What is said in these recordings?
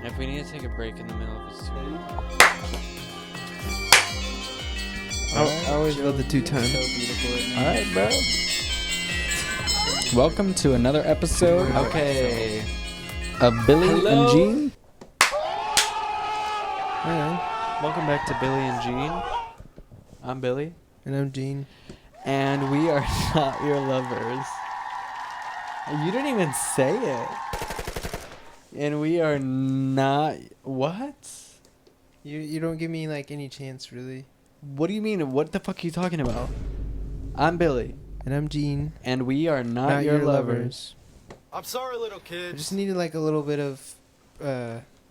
If we need to take a break in the middle of this too. I always love the 2 times. So beautiful. All right, bro. Welcome to another episode. Okay. Of Billy Hello. and Jean. Yeah. Welcome back to Billy and Jean. I'm Billy. And I'm Gene. And we are not your lovers. You didn't even say it. And we are not... What? You don't give me like any chance, really. What do you mean? What the fuck are you talking about? I'm Billy. And I'm Gene. And we are not your lovers. I'm sorry, little I kids. just needed like a little bit of,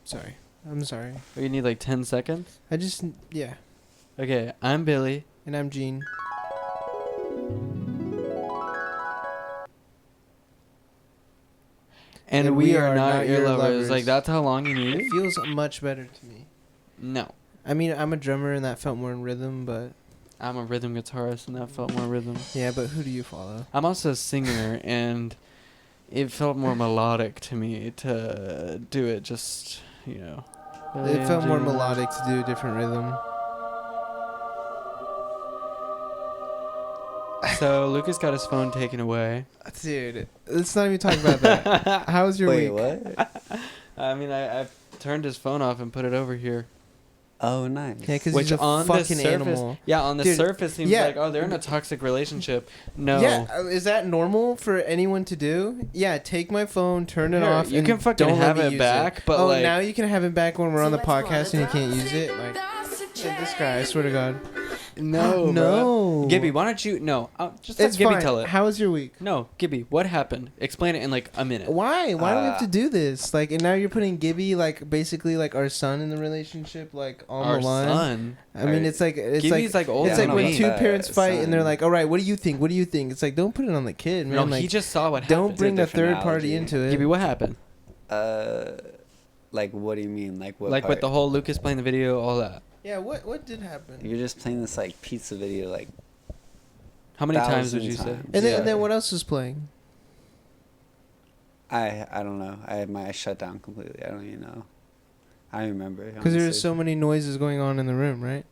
sorry. I'm sorry. You need like 10 seconds? Yeah. Okay, I'm Billy. And I'm Gene. And we are not your lovers. Like, that's how long you It need? feels much better to me. No. I mean, I'm a drummer and that felt more in rhythm, but... I'm a rhythm guitarist and that felt more rhythm. Yeah, but who do you follow? I'm also a singer and it felt more melodic to me to do it just, you know. It felt more melodic to do a different rhythm. So Lucas got his phone taken away. Dude, let's not even talk about that. How was your Wait, week? what? I mean, I turned his phone off and put it over here. Oh, nice. Yeah, because Which he's a on the fucking surface, animal. yeah, on the Dude, surface seems yeah. like, oh, they're in a toxic relationship. No. Yeah, is that normal for anyone to do? Yeah, take my phone, turn it Here, off, you and can fucking don't have let me it use back, but oh, like, now you can have it back when we're on the podcast and you can't use it. Like, this guy, I swear to God. no, No. bro. Gibby, why don't you? No, just let It's Gibby fine. tell it. How was your week? No, Gibby, what happened? Explain it in like a minute. Why? Why do we have to do this? Like, and now you're putting Gibby, like, basically, like, our son in the relationship, like, on Our the line. son. I mean, it's Gibby's like older it's like than when me. two parents fight and they're son. like, "All right, what do you think? What do you think?" It's like, don't put it on the kid, man. No, like, he just saw what don't happened. bring a different third party analogy. into it. Gibby, what happened? Like, what do you mean? Like, what? Like part? with the whole Lucas playing the video, all that. Yeah, what did happen? You're just playing this like pizza video, like. How many times would you say? times. And then what else was playing? I don't know. I had my eyes shut down completely. I don't even know. I don't remember. Because there were honestly. so many noises going on in the room, right?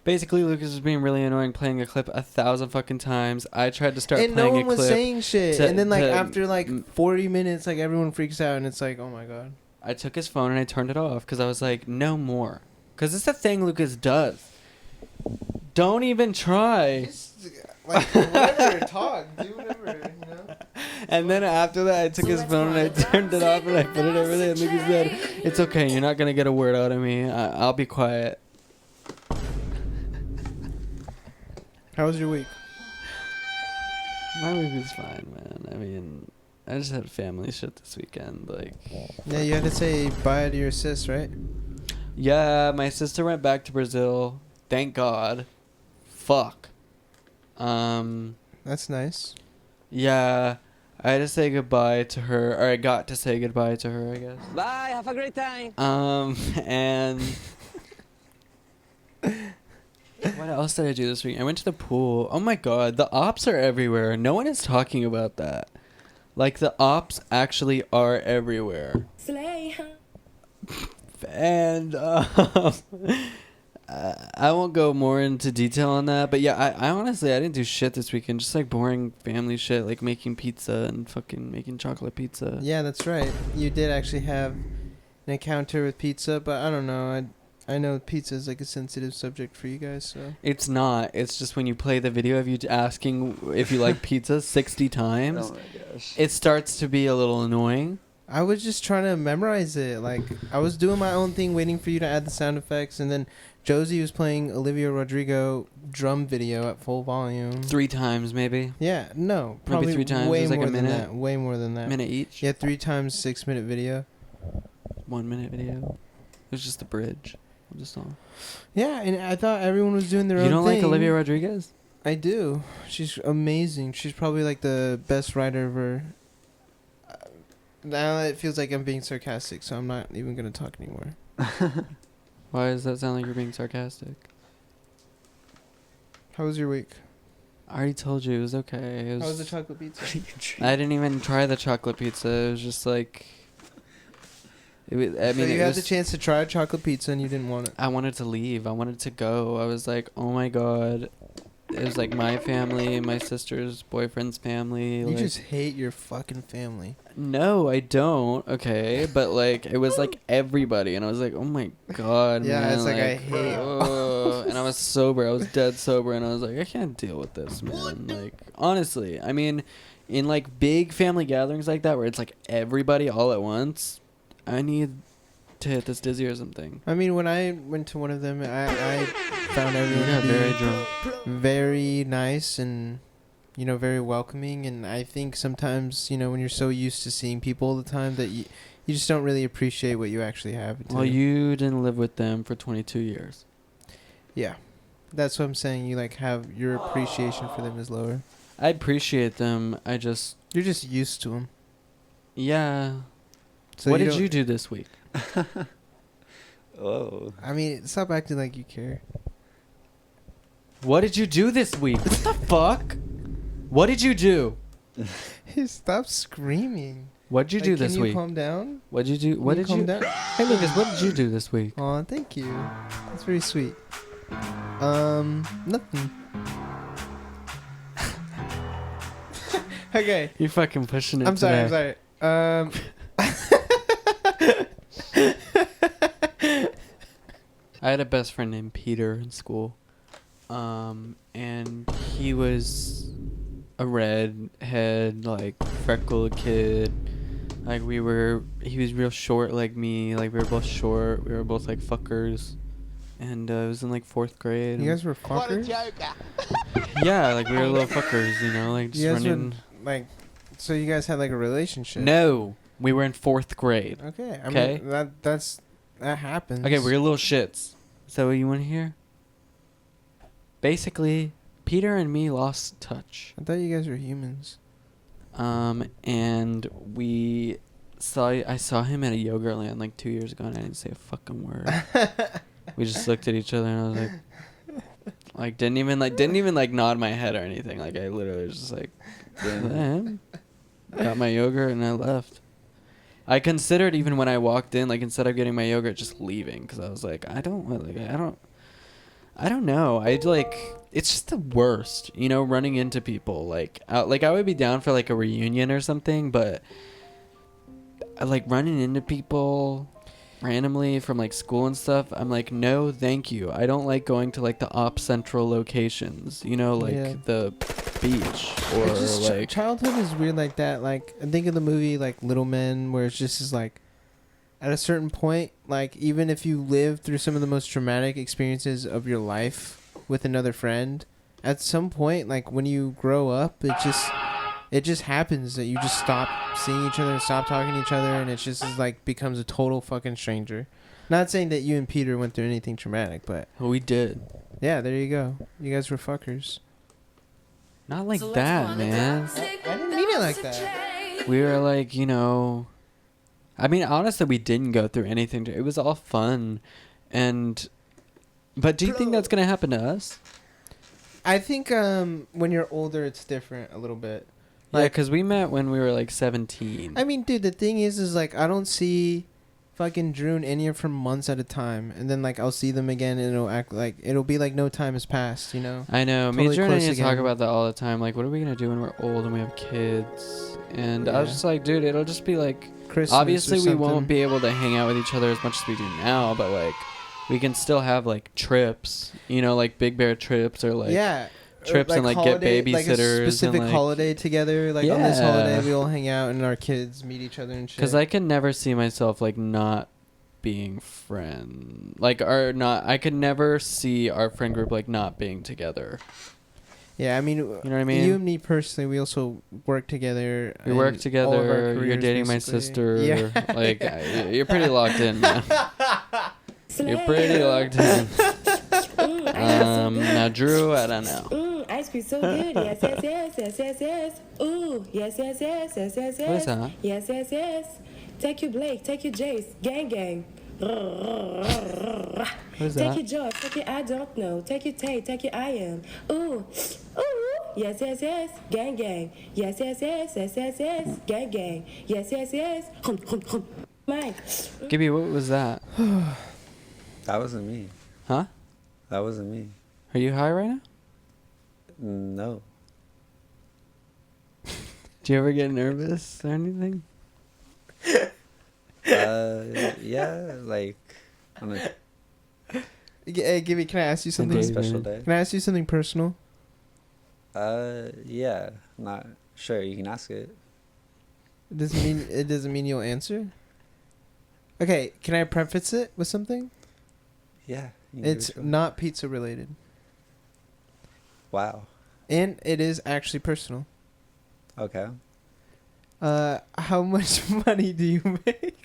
Basically, Lucas was being really annoying, playing a clip 1,000 fucking times. I tried to start And playing no a one was clip. saying shit. to- And then like to- after like 40 minutes, like everyone freaks out and it's like, oh my god. I took his phone and I turned it off because I was like, no more. Because it's a thing Lucas does. Don't even try. Like whatever, talk, do whatever, you know. And then after that, I took his phone and I turned it off and I put it over there. And Lucas said, "It's okay. You're not gonna get a word out of me. I'll be quiet." How was your week? My week was fine, man. I mean, I just had family shit this weekend. Like, Yeah, you had to say bye to your sis, right? yeah, my sister went back to Brazil. Thank God. Fuck. That's nice. Yeah, I had to say goodbye to her, or I got to say goodbye to her, I guess. Bye, have a great time. And what else did I do this week? I went to the pool. Oh my God, the ops are everywhere. No one is talking about that. Like, the ops actually are everywhere. Slay. And I won't go more into detail on that, but yeah, I honestly, I didn't do shit this weekend. Just like boring family shit, like making pizza and fucking making chocolate pizza. Yeah, that's right. You did actually have an encounter with pizza, but I don't know. I know pizza is like a sensitive subject for you guys, so. It's not. It's just when you play the video of you asking if you like pizza 60 times, Oh my gosh. it starts to be a little annoying. I was just trying to memorize it. Like, I was doing my own thing, waiting for you to add the sound effects, and then Josie was playing Olivia Rodrigo drum video at full volume. 3 times maybe. Yeah, no, Maybe probably 3 times. way It was like more a than minute. that. Way more than that. Minute each. Yeah, 3 times 6-minute video. 1 minute video. It was just a bridge. Just all. Yeah, and I thought everyone was doing their own You thing. don't like Olivia Rodriguez? I do. She's amazing. She's probably like the best writer ever. Now it feels like I'm being sarcastic, so I'm not even going to talk anymore. Why does that sound like you're being sarcastic? How was your week? I already told you it was okay. How was the chocolate pizza? I didn't even try the chocolate pizza. It was just like, I mean, So you it had was, the chance to try a chocolate pizza and you didn't want it. I wanted to leave. I wanted to go. I was like, oh my god. It was like my family, my sister's boyfriend's family. You like, just hate your fucking family. no, I don't. Okay, but like it was like everybody, and I was like, oh my god, Yeah, man. it's like, I hate- and I was sober. I was dead sober, and I was like, I can't deal with this, man. Like honestly, I mean, in like big family gatherings like that, where it's like everybody all at once, I need to hit this dizzy or something. I mean, when I went to one of them, I found You everyone got to be very drunk. very nice and, you know, very welcoming. And I think sometimes, you know, when you're so used to seeing people all the time that you just don't really appreciate what you actually have. Well, you didn't live with them for 22 years. Yeah. That's what I'm saying. You, like, have your appreciation for them is lower. I appreciate them. I just, You're just used to them. yeah. So What did don't- you do this week? Oh. I mean, stop acting like you care. What did you do this week? What the fuck? What did you do? Stop screaming. What did you do this Can you week? calm down? What did you do? What Can did calm you? down? Hey Lucas, what did you do this week? Aw, thank you. That's very sweet. Nothing. Okay. You're fucking pushing it. I'm sorry. today. I'm sorry. I had a best friend named Peter in school, and he was a redhead, like freckled kid. Like he was real short like me. Like we were both short. We were both like fuckers, and it was in like 4th grade. You guys were fuckers? Yeah, like we were little fuckers, you know, like just You guys running. were, like, so you guys had, like, a relationship? No, we were in 4th grade. Okay. I Okay. mean, that happens. Okay, we're little shits. Is that what you want to hear? Basically, Peter and me lost touch. I thought you guys were humans. And I saw him at a Yogurtland like 2 years ago, and I didn't say a fucking word. We just looked at each other, and I was like, didn't even nod my head or anything. Like I literally was just like, got my yogurt and I left. I considered even when I walked in, like instead of getting my yogurt, just leaving, because I was like, I don't know. It's just the worst, you know, running into people. Like I would be down for like a reunion or something, but like running into people randomly from like school and stuff, I'm like, no, thank you. I don't like going to like the op central locations, you know, like Yeah. the beach or It's just like childhood is weird like that. Like, I think of the movie like Little Men, where it's just is like, at a certain point, like even if you live through some of the most traumatic experiences of your life with another friend, at some point, like when you grow up, it just happens that you just stop seeing each other and stop talking to each other, and it just is like becomes a total fucking stranger. Not saying that you and Peter went through anything traumatic, but we did. yeah, there you go. You guys were fuckers. Not like that, man. I didn't mean it like that. We were like, you know, I mean, honestly, we didn't go through anything. It was all fun, but do you think that's gonna happen to us? I think when you're older, it's different a little bit. Yeah, Like, because we met when we were like 17. I mean, dude, the thing is like I don't see fucking Drew and Enya for months at a time, and then like I'll see them again, and it'll be like no time has passed, you know. I know. Totally Me, Drew, and close I talk again. about that all the time. Like, what are we gonna do when we're old and we have kids? And I was Yeah. just like, dude, it'll just be like. Christmas or Obviously, we something. won't be able to hang out with each other as much as we do now, but like, we can still have like trips, you know, like Big Bear trips or like trips and like get babysitters like a specific and like. holiday together. Like on this Yeah. holiday, we all hang out and our kids meet each other and shit. Because I can never see myself like not being friend, like I could never see our friend group like not being together. Yeah, I mean, You know what I mean? You and me personally, we also work together. We work in all of our together. You're careers, dating my basically. sister. Yeah. Like you're pretty locked in, man. You're pretty locked in. Now Drew, I don't know. Ice cream so good. Yes, yes, yes, yes, yes, yes. Ooh, yes, yes, yes, yes, yes, yes. What is that? Yes, yes, yes. Take your Blake, take your Jace, gang, gang. What is Take that? your Joy, take your I don't know. Take your Tay, take your I am. Ooh, ooh. Yes, yes, yes, gang, gang. Yes, yes, yes, yes, yes, yes, gang, gang. Yes, yes, yes. Hum, hum, hum. Mine. Gibby, what was that? That wasn't me. Huh? That wasn't me. Are you high right now? No. Do you ever get nervous or anything? Yeah, like on a Hey, Gibby, can I ask you something? David. special day. Can I ask you something personal? Yeah, not sure. You can ask it. It doesn't mean you'll answer. Okay, can I preface it with something? Yeah. you can give It's it a go. not pizza related, Wow. and it is actually personal. Okay. How much money do you make?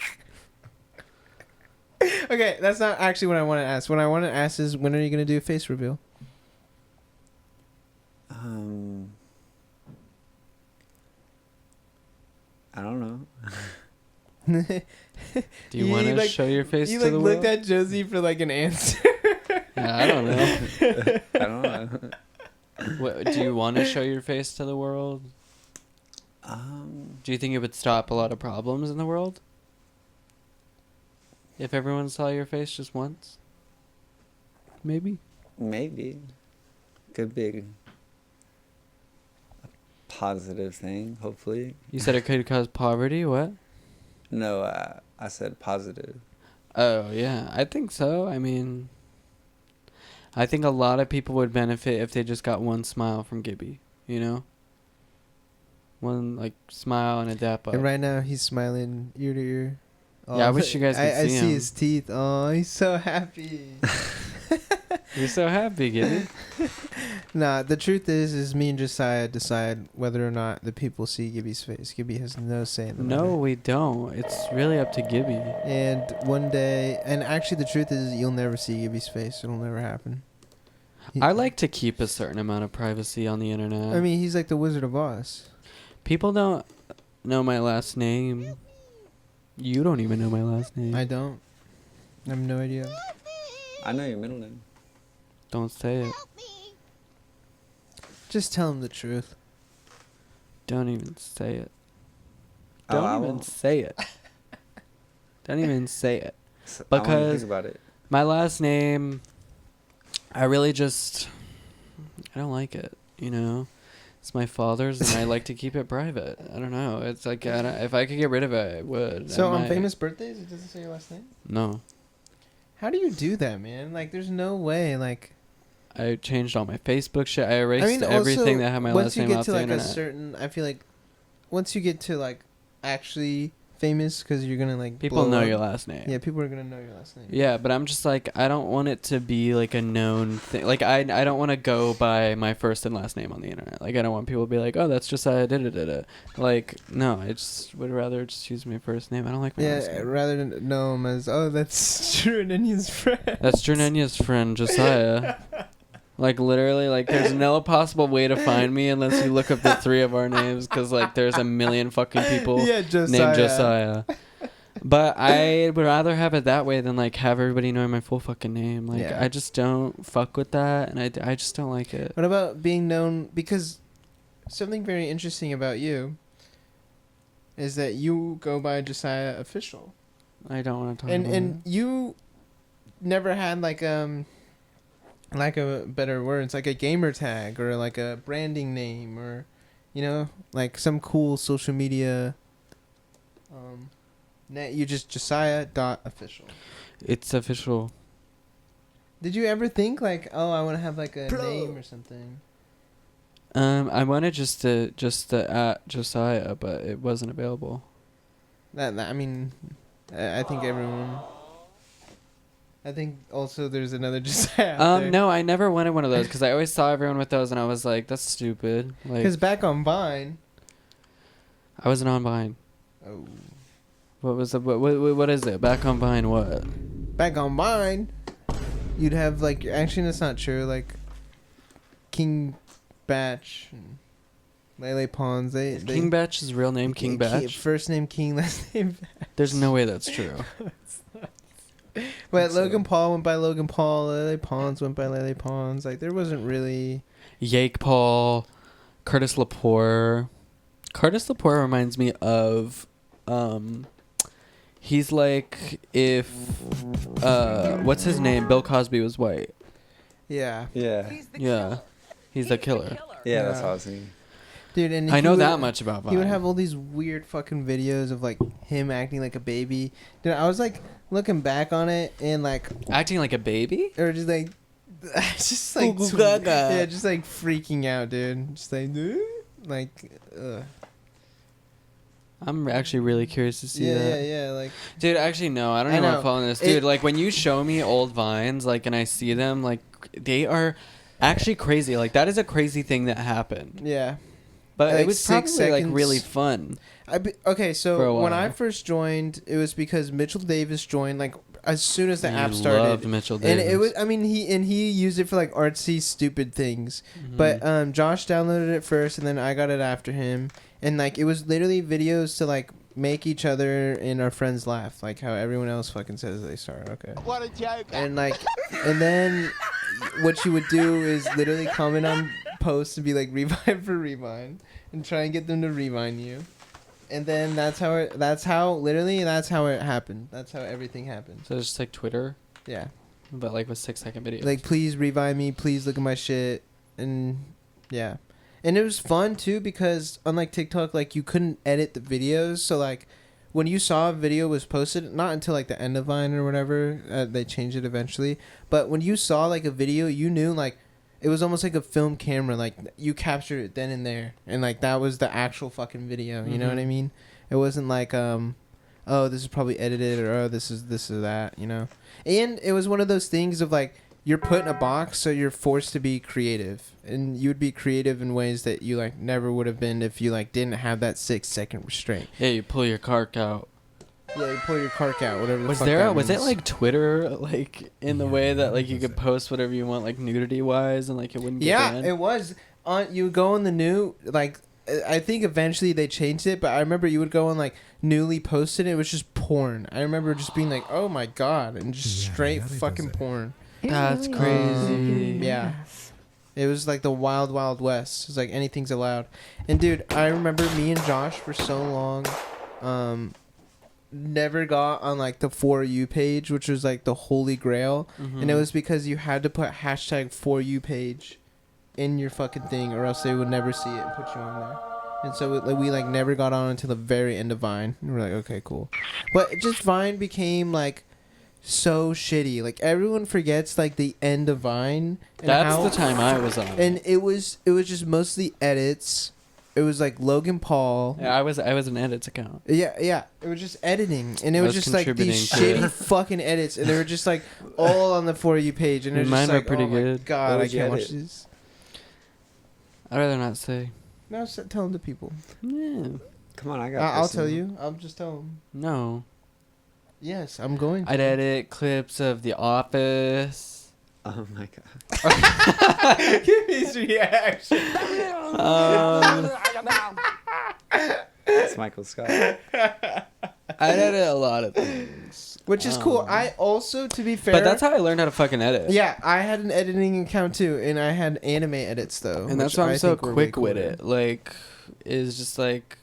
Okay, that's not actually what I want to ask. What I want to ask is, when are you gonna do a face reveal? I don't know. Do you want to like- show your face You to like the looked world? at Josie for like an answer. Yeah, I don't know. I don't know. What, do you want to show your face to the world? Do you think it would stop a lot of problems in the world? If everyone saw your face just once? Maybe. Maybe. Could be a positive thing, hopefully. You said it could cause poverty? What? No, I said positive. Oh, yeah. I think so. I mean, I think a lot of people would benefit if they just got one smile from Gibby, you know? One, like, smile and a dap up. And right now he's smiling ear to ear. Yeah, I wish you guys could I see see him. his teeth. Oh, he's so happy. You're so happy, Gibby. Nah, the truth is me and Josiah decide whether or not the people see Gibby's face. Gibby has no say in the matter. No, we don't. It's really up to Gibby. And one day, and actually the truth is you'll never see Gibby's face. It'll never happen. I like to keep a certain amount of privacy on the internet. I mean, he's like the Wizard of Oz. People don't know my last name. You don't even know my last name. I don't. I have no idea. I know your middle name. Don't say it. Just tell him the truth. Don't even say it. Oh, I Don't even won't. say it. Don't even say it. I want to Because- think about it. My last name, I really just, I don't like it, you know? It's my father's and I like to keep it private. I don't know. It's like, if I could get rid of it, I would. So I on might. famous birthdays, it doesn't say your last name? No. How do you do that, man? Like, there's no way. Like, I changed all my Facebook shit. I erased I mean, everything also, that had my once last you name get off to the like internet. a certain, I feel like, once you get to like actually famous, because you're gonna like People blow know up. your last name. Yeah, people are gonna know your last name. Yeah, but I'm just like, I don't want it to be like a known thing. Like, I don't want to go by my first and last name on the internet. Like, I don't want people to be like, oh, that's just da-da-da-da. Like, no, I just would rather just use my first name. I don't like my last Yeah, name. rather than know him as, oh, that's Jernenia's friend. That's Jernenia's friend, Josiah. Like, literally, like, there's no possible way to find me unless you look up the three of our names, because, like, there's a million fucking people Yeah, Josiah. named Josiah. But I would rather have it that way than, like, have everybody know my full fucking name. Like, Yeah. I just don't fuck with that, and I just don't like it. What about being known? Because something very interesting about you is that you go by Josiah Official, I don't want to talk and about and you never had like a better words, like a gamer tag or like a branding name, or you know, like some cool social media. You just Josiah.official. it. It's official. Did you ever think like, oh, I want to have like a name or something? I wanted just to at Josiah, but it wasn't available. That I mean, I think everyone. I think also there's another Josiah. out there. No, I never wanted one of those because I always saw everyone with those, and I was like, that's stupid. Like, Because back on Vine. I wasn't on Vine. Oh. What was the what is it? Back on Vine? What? Back on Vine, you'd have like, actually that's not true. Like, King Batch, and Lele Pons. They King Batch's real name King Batch? First name King, last name Batch. There's no way that's true. But So- Logan Paul went by Logan Paul. Lele Pons went by Lele Pons. Like, there wasn't really. Yake Paul, Curtis Lepore. Curtis Lepore reminds me of, He's like if what's his name? Bill Cosby was white. Yeah. Yeah. Yeah. He's the killer. Yeah, that's Yeah. what I was thinking. Dude, and I he know would- that much about Vine. He would have all these weird fucking videos of like him acting like a baby. Dude, I was like looking back on it and like, acting like a baby. or just like, just like, Goo goo gaga. yeah, just like freaking out, dude. Just like, I'm actually really curious to see yeah, that. yeah, like, Dude, actually no, I don't I even know. want to follow this. It- Dude, like when you show me old Vines, like and I see them, like they are actually crazy. Like that is a crazy thing that happened. yeah. But Like it was 6 probably like seconds. really fun. Okay, For a so when I while. first joined, it was because Mitchell Davis joined like as soon as the You app loved started. Mitchell And Davis. it was, I mean, he used it for like artsy, stupid things. Mhm. But Josh downloaded it first, and then I got it after him. And like it was literally videos to like make each other and our friends laugh, like how everyone else fucking says they start. Okay. What a joke. And like, and then what you would do is literally comment on posts and be like revive for rewind, and try and get them to rewind you. And then that's how it happened. That's how everything happened. So it's just like Twitter, Yeah. but like with 6-second videos. Like, please revive me. Please look at my shit. And yeah. And it was fun too because unlike TikTok, like you couldn't edit the videos. So like when you saw a video was posted, not until like the end of Vine or whatever, they changed it eventually. But when you saw like a video, you knew like it was almost like a film camera. Like you captured it then and there, and like that was the actual fucking video. You know what I mean? It wasn't like oh, this is probably edited, or oh, this is this or that. You know? And it was one of those things of like you're put in a box, so you're forced to be creative, and you would be creative in ways that you like never would have been if you like didn't have that 6-second restraint. Yeah, you pull your cart out. Yeah, you pull your cark out, whatever. The Was fuck there? that Was it means. like Twitter, like in the way that like you could post whatever you want, like nudity wise, and like it wouldn't get Yeah, banned? it was. You go on the new like. I think eventually they changed it, but I remember you would go on like newly posted. It was just porn. I remember just being like, "Oh my god," and just straight fucking porn. That's crazy. Yeah. It was like the wild, wild west. It was like anything's allowed. And dude, I remember me and Josh for so long, never got on like the For You page, which was like the holy grail. And it was because you had to put hashtag For You page in your fucking thing, or else they would never see it and put you on there. And so we like never got on until the very end of Vine. And we're like, okay, cool. But just Vine became like so shitty. Like everyone forgets like the end of Vine. And That's how, the time I was on. And it was just mostly edits. It was like Logan Paul. Yeah, I was an edits account. Yeah. It was just editing, and it I was was just like these contributing to shitty fucking edits, and they were just like all on the For You page, and it was Mine just were like, pretty oh my good. god, What I would you can't watch edit? this. I'd rather not say. No, tell them to people. Yeah. Come on, I got. I'll this tell one. you. I'll just tell them. No. Yes, I'm going to. I'd edit clips of The Office. Oh my god. Give me his reaction. It's Michael Scott. I'd edit a lot of things. Which is cool. I also, to be fair, But that's how I learned how to fucking edit. yeah, I had an editing account too, and I had anime edits though. And that's which why I'm I so think were way quick with cooler. it. Like, is just like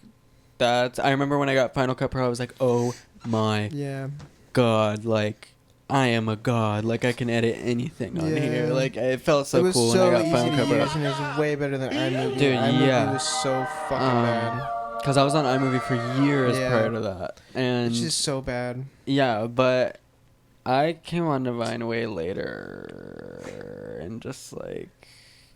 that. I remember when I got Final Cut Pro, I was like, oh my Yeah. god, like I am a god. Like I can edit anything on Yeah. here. Like it felt so it was cool so when I got easy Final to Cut use, Pro. and it was way better than iMovie. Dude, iMovie yeah. was so fucking bad. Because I was on iMovie for years Yeah. prior to that, and It's just so bad. yeah, but I came on to Vine way later and just like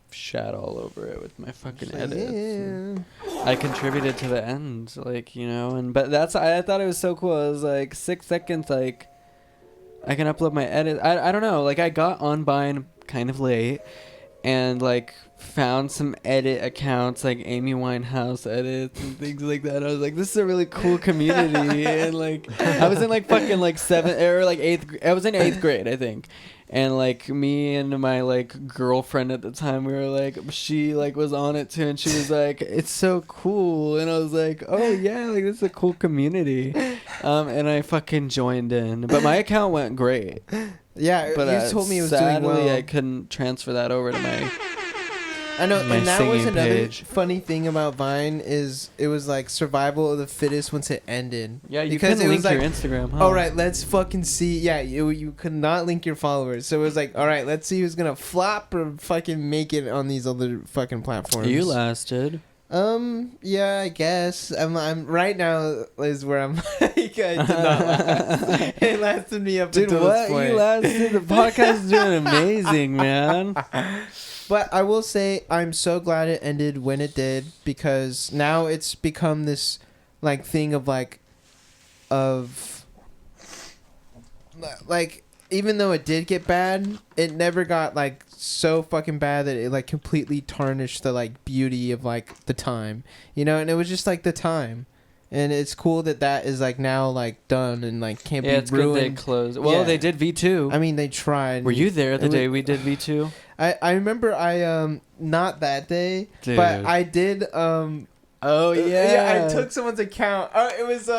shat all over it with my fucking Like, edits. and yeah. I contributed to the end, like, you know, and but that's I thought it was so cool. It was like 6 seconds, like I can upload my edit. I don't know, like I got on Vine kind of late and like found some edit accounts like Amy Winehouse edits and things like that. I was like, this is a really cool community. And like I was in like fucking like 7th or like 8th. I was in 8th grade, I think. And like me and my like girlfriend at the time, we were like, she like was on it too, and she was like, it's so cool. And I was like, oh yeah, like this is a cool community. And I fucking joined in, but my account went great. Yeah, But you told me it was sadly, doing well. I couldn't transfer that over to my I know, My and that was singing another page. funny thing about Vine is it was like survival of the fittest once it ended. Yeah, you because couldn't it link was your like, Instagram, huh? all right, let's fucking see. Yeah, you could not link your followers, so it was like, all right, let's see who's gonna flop or fucking make it on these other fucking platforms. You lasted. Yeah, I guess I'm right now is where I'm like I did not last. It lasted me up Dude, until what? this point. You lasted. The podcast is doing amazing, man. But I will say I'm so glad it ended when it did, because now it's become this like thing of like even though it did get bad, it never got like so fucking bad that it like completely tarnished the like beauty of like the time, you know, and it was just like the time. And it's cool that is like now like done and like can't Yeah, be it's good they ruined. closed. Well, Yeah. they did V2. I mean, they tried. Were you there the It day was- we did V2? I remember not that day, Dude. but I did Oh I took someone's account. Oh, it was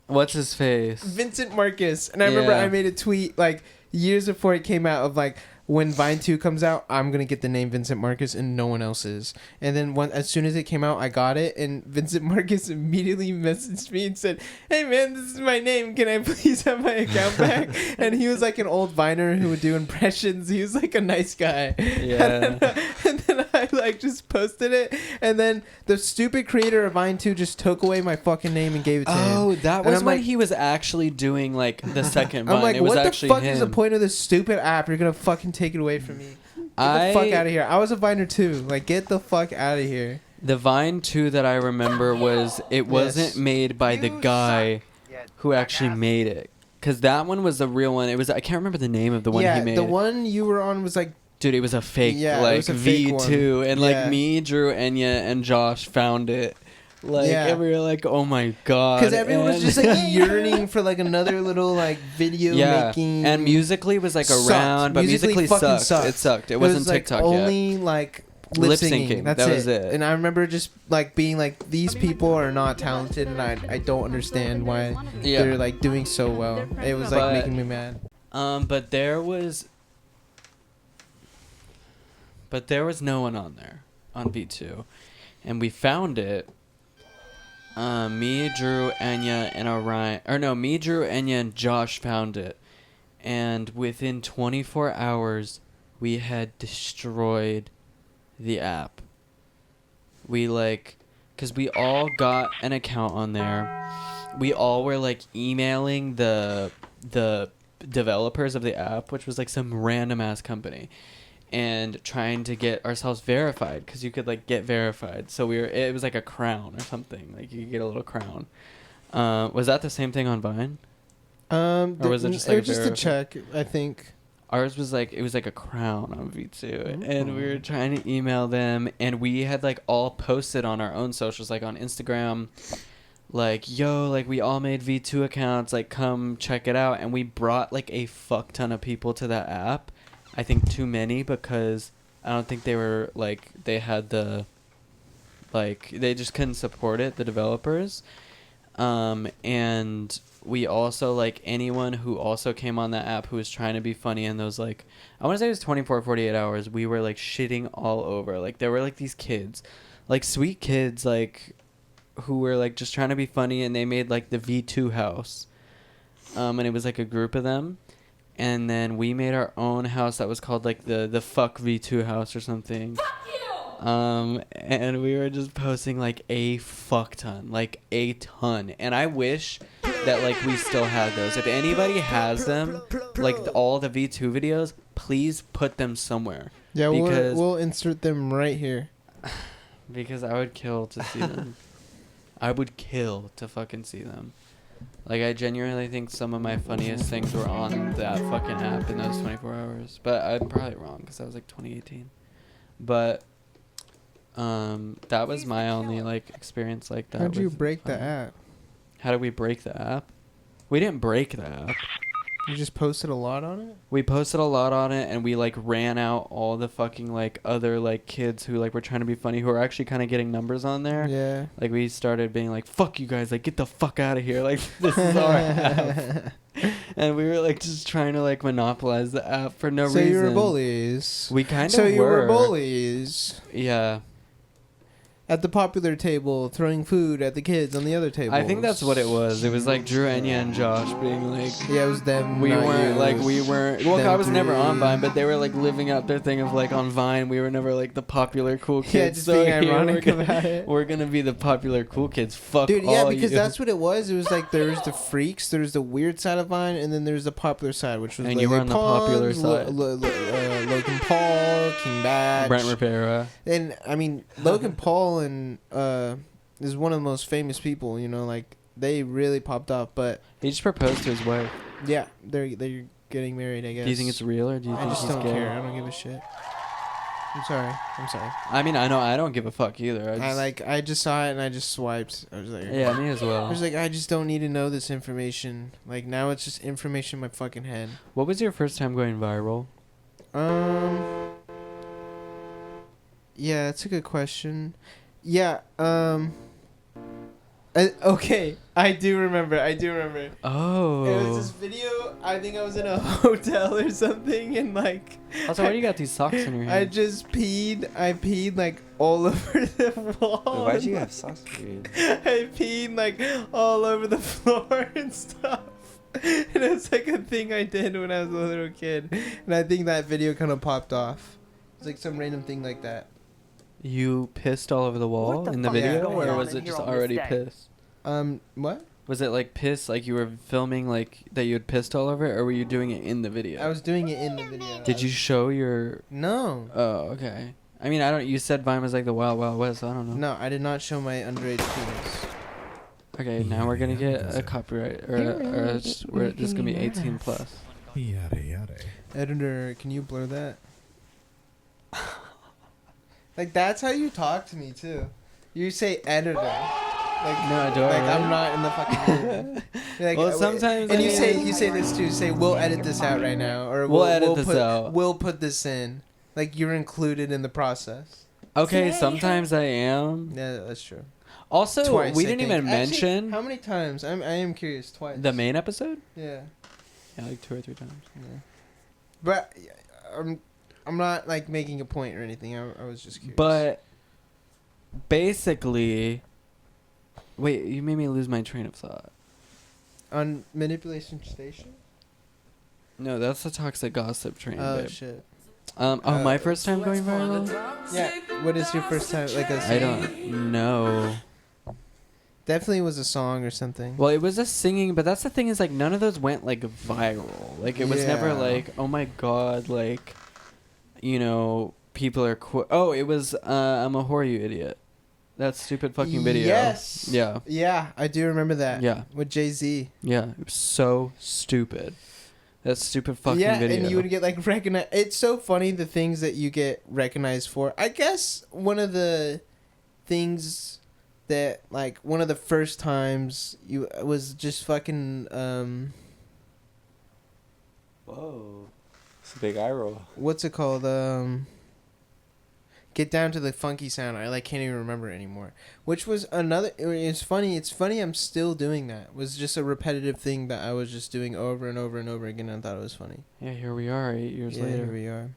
What's his face? Vincent Marcus, and I remember Yeah. I made a tweet like years before it came out of like, when Vine 2 comes out, I'm gonna get the name Vincent Marcus and no one else is. And then as soon as it came out, I got it, and Vincent Marcus immediately messaged me and said, "Hey man, this is my name. Can I please have my account back?" And he was like an old Viner who would do impressions. He was like a nice guy. Yeah. And then I like just posted it, and then the stupid creator of Vine 2 just took away my fucking name and gave it to him. Oh, that And was I'm when like- he was actually doing like the second one. I'm like, it was what the actually fuck him. is the point of this stupid app? You're gonna fucking take it away from me. Get the fuck out of here. I was a Viner too. Like, get the fuck out of here. The Vine 2 that I remember was it wasn't made by the guy who actually made it. Because that one was the real one. It was I can't remember the name of the one yeah, he made. the one you were on was like, Dude, it was a fake, Yeah, it like was a fake V2, one. and Yeah. like me, Drew, Enya, and Josh found it. Like, Yeah. and we were like, "Oh my god!" because everyone was and- just like yearning for like another little like video making. and musically was like Sucked. around, but musically fucking sucked. It sucked. It was wasn't like TikTok yet. only like Lip lip syncing. syncing. That's That was it. And I remember just like being like, these people are not talented, and I don't understand why Yeah. they're like doing so well. It was like But- making me mad. But there was no one on there on V2, and we found it. Me, Drew, Enya, and Orion. Or no, me, Drew, Enya, and Josh found it, and within 24 hours, we had destroyed the app. We because we all got an account on there. We all were like emailing the developers of the app, which was like some random ass company, and trying to get ourselves verified, because you could like get verified. So it was like a crown or something, like you could get a little crown. Was that the same thing on Vine? Or was it just like it was just a verified? check, I think. Ours was like, it was like a crown on V2, and we were Ooh. trying to email them, and we had like all posted on our own socials, like on Instagram, like, yo, like we all made V2 accounts, like come check it out. And we brought like a fuck ton of people to that app. I think too many, because I don't think they were like, they had the, like, they just couldn't support it, the developers. And we also, like, anyone who also came on that app who was trying to be funny in those, like, I want to say it was 24, 48 hours, we were like shitting all over. Like, there were like these kids, like sweet kids, like, who were like just trying to be funny, and they made like the V2 house. And it was like a group of them. And then we made our own house that was called like the fuck V2 house or something. Fuck you! And we were just posting like a fuck ton, like a ton. And I wish that like we still had those. If anybody has them, like all the V2 videos, please put them somewhere. Yeah, Because- we'll insert them right here. Because I would kill to see them. I would kill to fucking see them. Like, I genuinely think some of my funniest things were on that fucking app in those 24 hours. But I'm probably wrong, because that was like 2018. But that was my only like experience like that. How'd you with break the Vine. app? How did we break the app? We didn't break the app. You just posted a lot on it? We posted a lot on it, and we like ran out all the fucking like other like kids who like were trying to be funny, who are actually kind of getting numbers on there. Yeah. Like, we started being like, fuck you guys, like, get the fuck out of here, like, this is our app. and we were like just trying to like monopolize the app for no So reason. you were bullies. We kind of So were. you were bullies. Yeah. At the popular table, throwing food at the kids on the other table. I think that's what it was. It was like Drew, Enya, and Josh being like, Yeah, it was them. we not weren't you. like we weren't. Well, Them I was never on three. Vine, but they were like living out their thing of like on Vine. We were never like the popular cool kids. Yeah, just so being here ironic we're gonna, about it. We're gonna be the popular cool kids. Fuck Dude, all yeah, because you. that's what it was. It was like there was the freaks, there was the weird side of Vine, and then there's the popular side, which was And like you were on the popular side. Logan Paul, King Badge, Brent Rivera. and I mean Logan Paul and is one of the most famous people. You know, like they really popped off. But He just proposed to his wife. yeah, they're getting married. I guess. Do you think it's real or do you I think just he's don't gay? care. I don't give a shit. I'm sorry. I mean, I know I don't give a fuck either. I just saw it and I just swiped. I was like, Yeah, me as I well. was like, I just don't need to know this information. Like now it's just information in my fucking head. What was your first time going viral? Yeah, that's a good question. Yeah, okay, I do remember. Oh. It was this video. I think I was in a hotel or something, and like. Also, why do you got these socks in your I hand? just peed. I peed like all over the wall. Why'd you have sauce, dude? I peed like all over the floor and stuff. And it's like a thing I did when I was a little kid. And I think that video kind of popped off. It's like some random thing like that. You pissed all over the wall What the in the fuck is video, going or on was in it here just on this already day? pissed? What? Was it like piss, like you were filming, like that you had pissed all over it, or were you doing it in the video? I was doing it in the video. Did you show your? No. Oh, okay. I mean, I don't. You said Vine was like the Wild Wild West. So I don't know. No, I did not show my underage penis. Okay, now we're gonna get a copyright, or this is gonna be 18 plus. Yada yada. Editor, can you blur that? Like that's how you talk to me too. You say editor. Like No, do I like really? I'm not in the fucking mood. You're like, Well, sometimes and I you mean- say this too. You say we'll edit this out right now, or We'll edit this put, out. We'll put this in. Like you're included in the process. Okay, sometimes I am. Yeah, that's true. Also, Twice, we I didn't think. even Actually, mention how many times. I am curious. Twice. the main episode. Yeah. Yeah, like 2 or 3 times. Yeah. But I'm not like making a point or anything. I was just curious. But basically, wait, you made me lose my train of thought. on Manipulation Station. No, that's the toxic gossip train. Oh babe. shit. My first time going viral. Yeah. What is your first time? Like a I don't know. Definitely was a song or something. Well, it was a singing, but that's the thing is like none of those went like viral. Like it was never Yeah. like, oh my god, like, you know, people are. Oh, it was I'm a whore, you idiot. That stupid fucking video. Yes. Yeah. Yeah, I do remember that. Yeah. With Jay-Z. Yeah. It was so stupid. That stupid fucking yeah, video. and you would get like recognized. It's so funny the things that you get recognized for. I guess one of the things that like one of the first times you was just fucking Whoa. It's a big eye roll. what's it called? Get Down to the Funky Sound. I like can't even remember it anymore. Which was another. It's funny. It's funny. I'm still doing that. It was just a repetitive thing that I was just doing over and over and over again. And I thought it was funny. Yeah, here we are 8 years Yeah, later. here we are.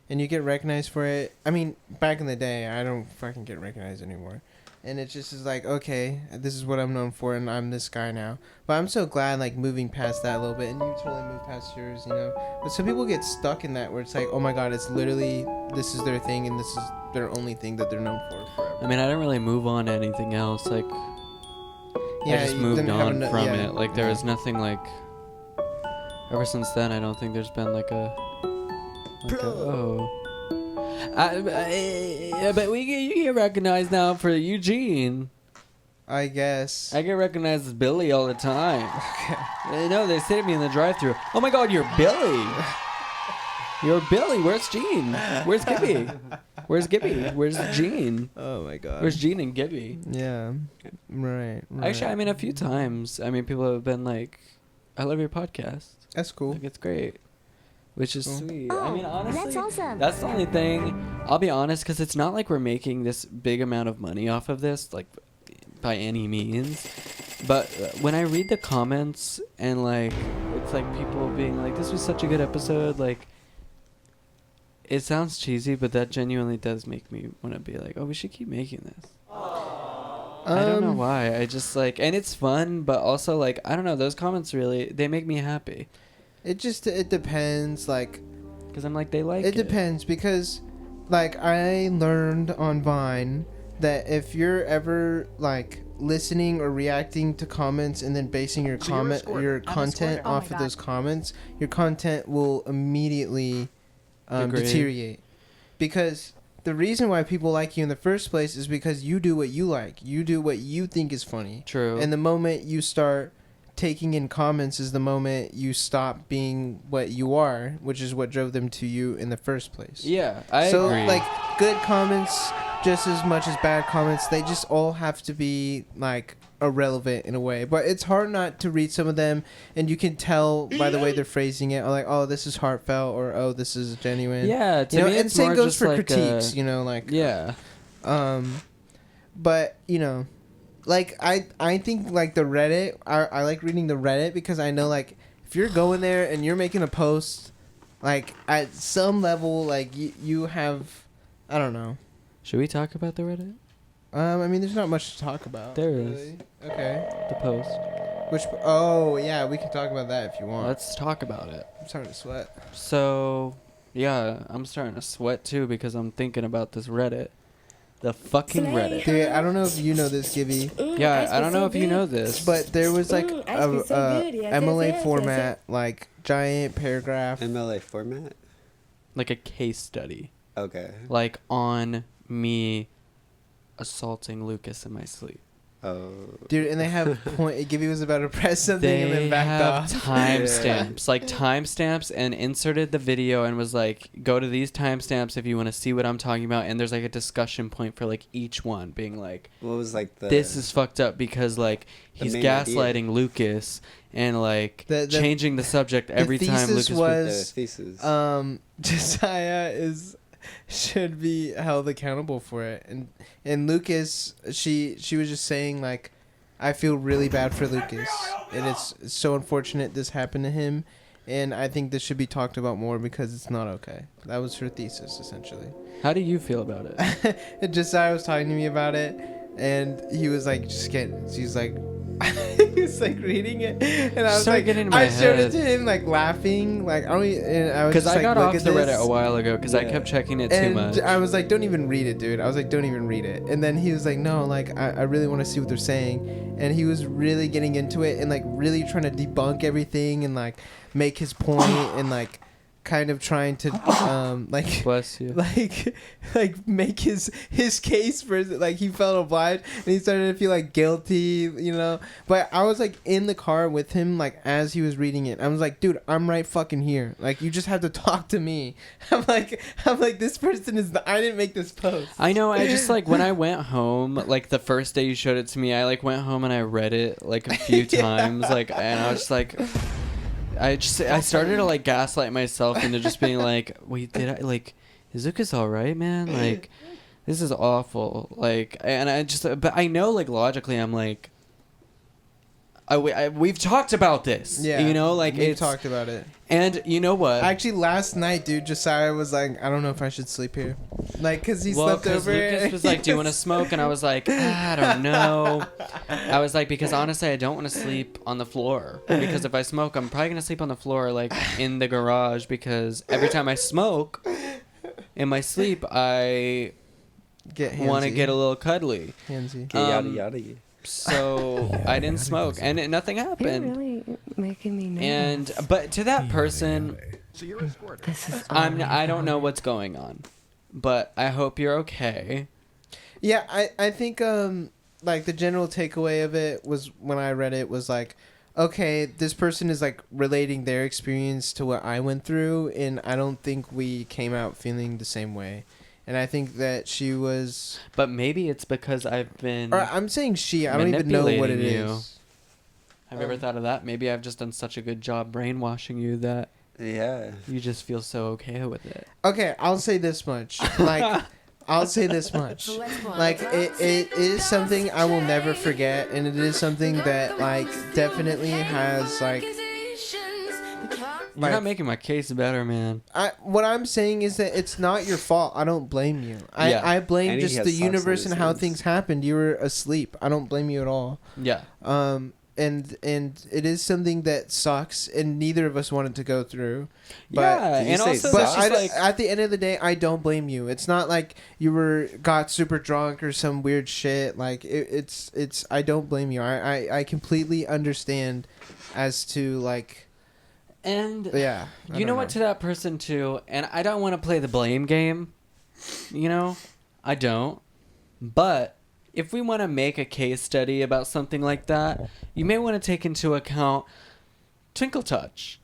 And you get recognized for it. I mean, back in the day, I don't fucking get recognized anymore. And it just is like, okay, this is what I'm known for, and I'm this guy now. But I'm so glad, like, moving past that a little bit, and you totally moved past yours, you know. But some people get stuck in that where it's like, oh my god, it's literally, this is their thing, and this is their only thing that they're known for forever. I mean, I didn't really move on to anything else. Like, I just you moved didn't have on eno- from yeah, it. Like, there yeah. was nothing like. Ever since then, I don't think there's been like a. But you get recognized now for Eugene. I guess. I get recognized as Billy all the time. No, they say to me in the drive-thru, "Oh my God, you're Billy! You're Billy. Where's Gene? Where's Gibby? Where's Gibby? Where's Gene? Oh my god. Where's Gene and Gibby?" Yeah. Right. Actually, I mean, a few times. I mean, people have been like, "I love your podcast. That's cool. Like, it's great," which is Cool. sweet. I mean, honestly, that's awesome. that's the only thing. I'll be honest, because it's not like we're making this big amount of money off of this, like, by any means. But when I read the comments and like it's like people being like, "This was such a good episode," like it sounds cheesy, but that genuinely does make me want to be like, "Oh, we should keep making this." I don't know why. I just like, and it's fun, but also like I don't know. Those comments really they make me happy It depends. Like, because I'm like they like it depends because, like, I learned on Vine that if you're ever like listening or reacting to comments and then basing your content off of those comments, your content will immediately deteriorate. Because the reason why people like you in the first place is because you do what you like. You do what you think is funny. True. And the moment you start taking in comments is the moment you stop being what you are, which is what drove them to you in the first place. Yeah, I agree. So, like, good comments just as much as bad comments, they just all have to be, like, irrelevant in a way. But it's hard not to read some of them, and you can tell by the way they're phrasing it, or like, oh, this is heartfelt, or oh, this is genuine. Yeah, to you know, me and it's same more goes just for like critiques, you know, like, yeah. But, you know, like, I think, like, the Reddit, I like reading the Reddit because I know, like, if you're going there and you're making a post, like, at some level, like, you have, I don't know. Should we talk about the Reddit? I mean, there's not much to talk about. There really. is. Okay. The post. Which, oh, yeah, we can talk about that if you want. Let's talk about it. I'm starting to sweat. So, yeah, I'm starting to sweat too because I'm thinking about this Reddit. The fucking Reddit. Dude, I don't know if you know this, Gibby. Yeah, I don't know if you know this. But there was, like, ice a cream so good. Yes, MLA yes, yes, format, like, giant paragraph. MLA format? Like a case study. Okay. Like on me assaulting Lucas in my sleep. Oh. Dude, and they have Gibby was about to press something and then backed have off. timestamps, like timestamps, and inserted the video and was like, go to these timestamps if you want to see what I'm talking about. And there's like a discussion point for like each one being like, What was like the... this is fucked up because like he's main gaslighting idea. Lucas and like The changing the subject every time thesis Lucas was The thesis. Josiah should be held accountable for it, and Lucas, she was just saying, like, I feel really bad for Lucas, and it's so unfortunate this happened to him, and I think this should be talked about more because it's not okay. That was her thesis, essentially. How do you feel about it? And Josiah was talking to me about it, and he was like, she's like, he was like reading it, and I was Started like, getting in my I showed head. it to him, like, laughing, like, I was Because just I like, got look off at the this. Reddit a while ago because I kept checking it too And much. I was like, don't even read it, dude. I was like, don't even read it. And then he was like, no, like, I really want to see what they're saying. And he was really getting into it and, like, really trying to debunk everything and, like, make his point and, like, kind of trying to, like... Bless you. like make his case for, like, he felt obliged and he started to feel, like, guilty, you know? But I was, like, in the car with him, like, as he was reading it. I was like, dude, I'm right fucking here. Like, you just have to talk to me. I'm like, this person is I didn't make this post. I know. I just like when I went home, like the first day you showed it to me, I like went home and I read it like a few times, like, and I was just like, I started to like gaslight myself into just being like, wait, did I like, is Lucas all right, man? Like, this is awful. Like, and I just, but I know like logically, I'm like, we've talked about this. Yeah, you know, like we've it's talked about it. And you know what? Actually, last night, dude, Josiah was like, I don't know if I should sleep here. Like, because he slept over. Lucas was like, do you want to smoke? And I was like, I don't know. I was like, because honestly, I don't want to sleep on the floor. Because if I smoke, I'm probably going to sleep on the floor, like, in the garage. Because every time I smoke, in my sleep, I want to get a little cuddly. Handsy. Yada yada. So I didn't smoke, and nothing happened. You're really making me nervous. And but to that person, I don't know what's going on, but I hope you're okay. Yeah, I think like the general takeaway of it was when I read it was like, okay, this person is like relating their experience to what I went through, and I don't think we came out feeling the same way. And I think that she was... But maybe it's because I've been... Or I'm saying she. I don't even know what it manipulating you. is. Have you ever thought of that? Maybe I've just done such a good job brainwashing you that Yeah. you just feel so okay with it. Okay, I'll say this much. Like, I'll say this much. Like, it is something I will never forget, and it is something that, like, definitely has, like... You're not making my case better, man. What I'm saying is that it's not your fault. I don't blame you. I blame And he just has the socks on universe his and how hands. things happened. You were asleep. I don't blame you at all. Yeah. And it is something that sucks, and neither of us wanted to go through. But Yeah, Did you and say also sucks? it's but just like at the end of the day, I don't blame you. It's not like you got super drunk or some weird shit. Like it's I don't blame you. I completely understand as to like. and Yeah. you know what, to that person too, and I don't want to play the blame game. You know, I don't. But if we want to make a case study about something like that, you may want to take into account Twinkle Touch.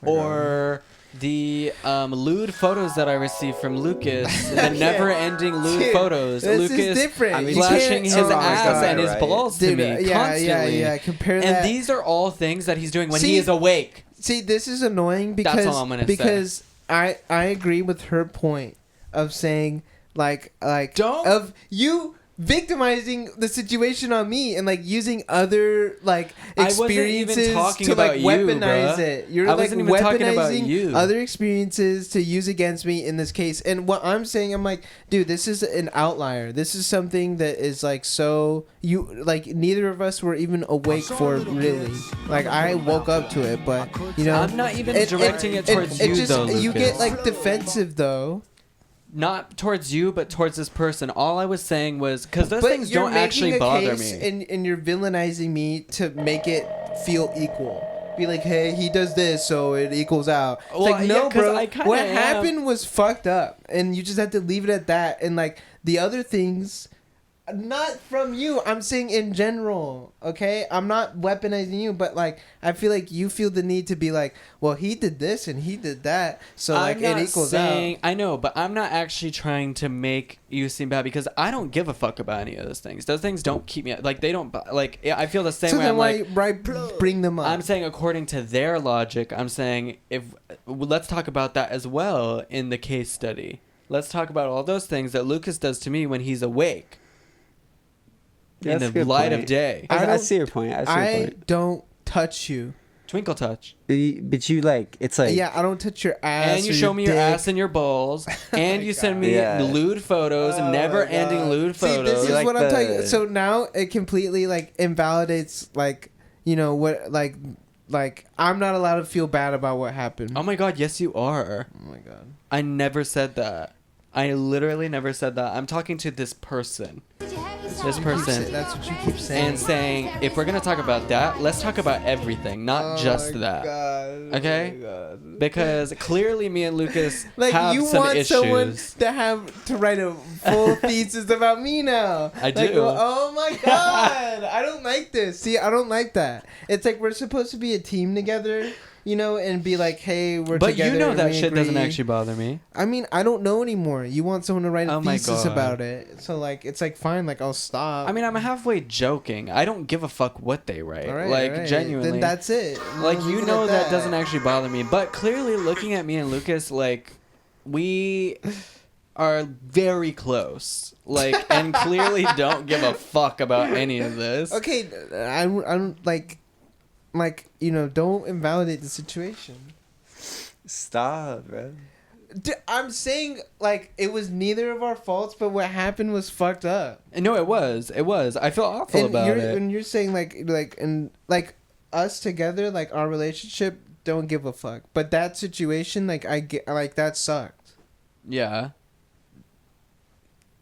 Or the lewd photos that I received from Lucas, the never-ending lewd Dude, photos. this Lucas is different. I mean, flashing you his can't- oh my ass God, and his right. balls Dude, to me constantly. Yeah. Compare and that. these are all things that he's doing when See, he is awake. See, this is annoying That's because all I'm gonna say. because I agree with her point of saying like Don't- of you victimizing the situation on me and like using other like I wasn't even experiences talking to like about you, weaponize bruh. it. You're I like wasn't even talking about weaponizing you. other experiences to use against me in this case. And what I'm saying, I'm like, dude, this is an outlier. This is something that is like so you like neither of us were even awake for it, really. Like I woke up to it, but you know, I'm not even directing it towards it you, just, though, you get Lucas. like defensive though. Not towards you, but towards this person. All I was saying was because those But things you're don't making actually a bother case me. and you're villainizing me to make it feel equal. Be like, hey, he does this, so it equals out. It's Well, like, no, yeah, 'cause bro. I kinda What am. happened was fucked up, and you just have to leave it at that. And like the other things, not from you. I'm saying in general. Okay, I'm not weaponizing you, but like I feel like you feel the need to be like, well, he did this and he did that, so like I'm it not equals saying, out. I know, but I'm not actually trying to make you seem bad because I don't give a fuck about any of those things. Those things don't keep me like they don't like. I feel the same So way. then I'm like, why bring them up? I'm saying according to their logic. I'm saying if let's talk about that as well in the case study. Let's talk about all those things that Lucas does to me when he's awake. Yeah, In that's a the good light point. of day. I I don't- see your point. I see your I point. don't touch you. Twinkle touch. But you like it's like Yeah, I don't touch your ass. And you or show your me your dick. ass and your balls. And you send me Yeah. lewd photos, Oh never my ending God. lewd See, photos. this is You like what I'm talking. the- So now it completely like invalidates like you know what like I'm not allowed to feel bad about what happened. Oh my god, yes you are. Oh my God. I never said that. I literally never said that. I'm talking to this person. This person. That's what you keep saying. And saying, if we're going to talk about that, let's talk about everything, not just that. Okay? Because clearly me and Lucas Like have you some want issues. someone to have to write a full thesis about me now. I Like, do. oh my God, I don't like this. See, I don't like that. It's like we're supposed to be a team together, you know, and be like, hey, we're But together. you know and that we shit doesn't agree. actually bother me. I mean, I don't know anymore. You want someone to write a Oh my thesis God. about it, so like it's like fine, like I'll stop. I mean, I'm halfway joking. I don't give a fuck what they write. All right, like, all right. genuinely. Then that's it. Like, Leave you it know at that doesn't actually bother me. But clearly, looking at me and Lucas, like, we are very close. Like, and clearly don't give a fuck about any of this. Okay, I don't like you know, don't invalidate the situation. stop, bro. I'm saying like it was neither of our faults, but what happened was fucked up. No, it was. It was. I feel awful And about it. and you're saying like us together, like our relationship, don't give a fuck. But that situation, like I get, like that sucked. Yeah.